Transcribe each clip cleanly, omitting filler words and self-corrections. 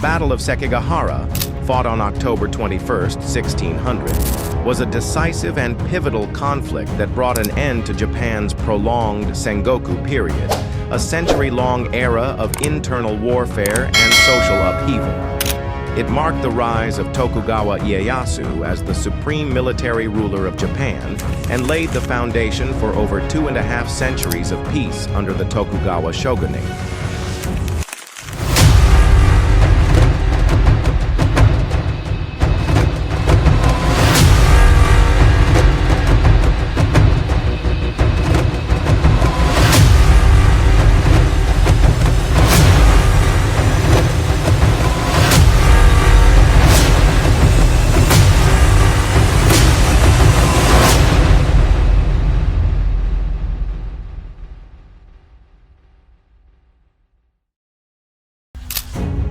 Battle of Sekigahara, fought on October 21, 1600, was a decisive and pivotal conflict that brought an end to Japan's prolonged Sengoku period, a century-long era of internal warfare and social upheaval. It marked the rise of Tokugawa Ieyasu as the supreme military ruler of Japan and laid the foundation for over 2.5 centuries of peace under the Tokugawa Shogunate.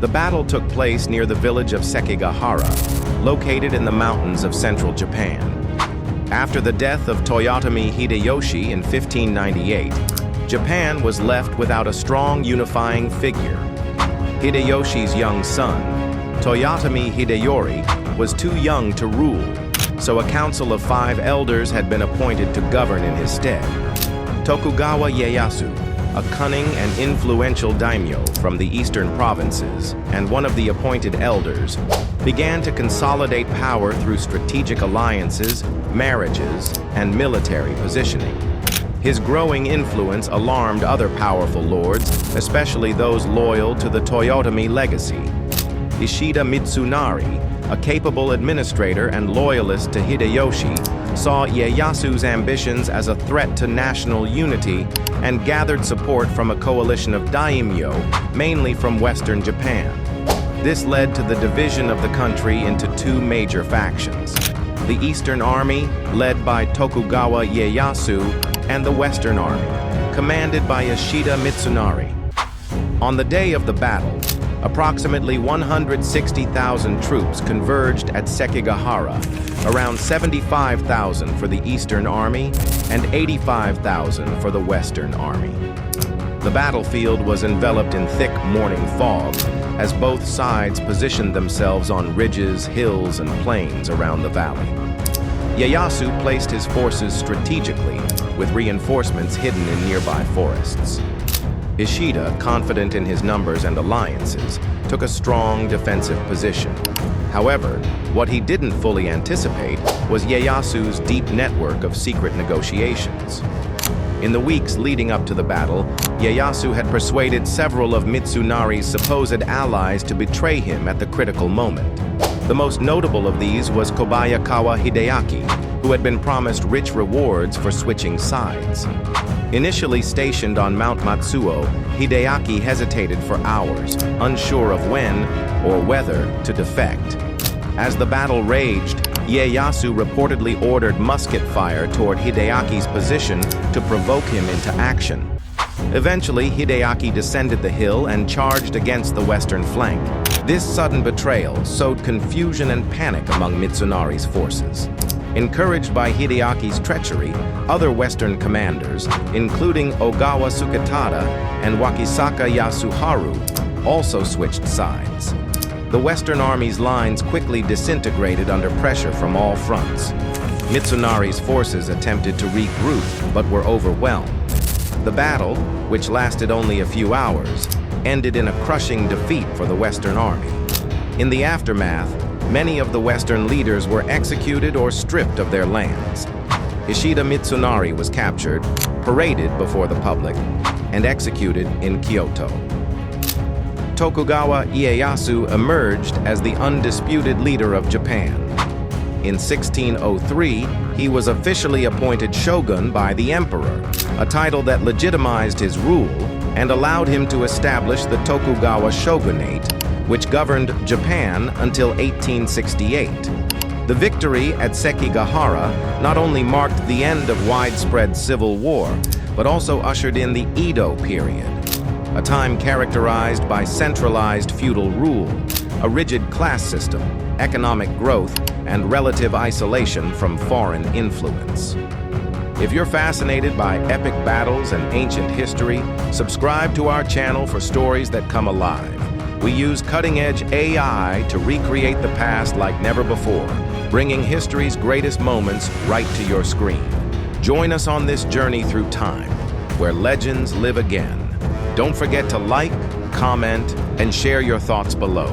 The battle took place near the village of Sekigahara, located in the mountains of central Japan. After the death of Toyotomi Hideyoshi in 1598, Japan was left without a strong unifying figure. Hideyoshi's young son, Toyotomi Hideyori, was too young to rule, so a council of 5 elders had been appointed to govern in his stead. Tokugawa Ieyasu, a cunning and influential daimyo from the eastern provinces and one of the appointed elders, began to consolidate power through strategic alliances, marriages, and military positioning. His growing influence alarmed other powerful lords, especially those loyal to the Toyotomi legacy. Ishida Mitsunari, a capable administrator and loyalist to Hideyoshi, saw Ieyasu's ambitions as a threat to national unity and gathered support from a coalition of daimyo, mainly from western Japan. This led to the division of the country into 2 major factions: the Eastern Army, led by Tokugawa Ieyasu, and the Western Army, commanded by Ishida Mitsunari. On the day of the battle, approximately 160,000 troops converged at Sekigahara, around 75,000 for the Eastern Army and 85,000 for the Western Army. The battlefield was enveloped in thick morning fog as both sides positioned themselves on ridges, hills, and plains around the valley. Ieyasu placed his forces strategically, with reinforcements hidden in nearby forests. Ishida, confident in his numbers and alliances, took a strong defensive position. However, what he didn't fully anticipate was Ieyasu's deep network of secret negotiations. In the weeks leading up to the battle, Ieyasu had persuaded several of Mitsunari's supposed allies to betray him at the critical moment. The most notable of these was Kobayakawa Hideaki, who had been promised rich rewards for switching sides. Initially stationed on Mount Matsuo, Hideaki hesitated for hours, unsure of when or whether to defect. As the battle raged, Ieyasu reportedly ordered musket fire toward Hideaki's position to provoke him into action. Eventually, Hideaki descended the hill and charged against the western flank. This sudden betrayal sowed confusion and panic among Mitsunari's forces. Encouraged by Hideaki's treachery, other Western commanders, including Ogawa Suketada and Wakisaka Yasuharu, also switched sides. The Western Army's lines quickly disintegrated under pressure from all fronts. Mitsunari's forces attempted to regroup, but were overwhelmed. The battle, which lasted only a few hours, ended in a crushing defeat for the Western Army. In the aftermath, many of the Western leaders were executed or stripped of their lands. Ishida Mitsunari was captured, paraded before the public, and executed in Kyoto. Tokugawa Ieyasu emerged as the undisputed leader of Japan. In 1603, he was officially appointed shogun by the emperor, a title that legitimized his rule and allowed him to establish the Tokugawa Shogunate, which governed Japan until 1868. The victory at Sekigahara not only marked the end of widespread civil war, but also ushered in the Edo period, a time characterized by centralized feudal rule, a rigid class system, economic growth, and relative isolation from foreign influence. If you're fascinated by epic battles and ancient history, subscribe to our channel for stories that come alive. We use cutting-edge AI to recreate the past like never before, bringing history's greatest moments right to your screen. Join us on this journey through time, where legends live again. Don't forget to like, comment, and share your thoughts below.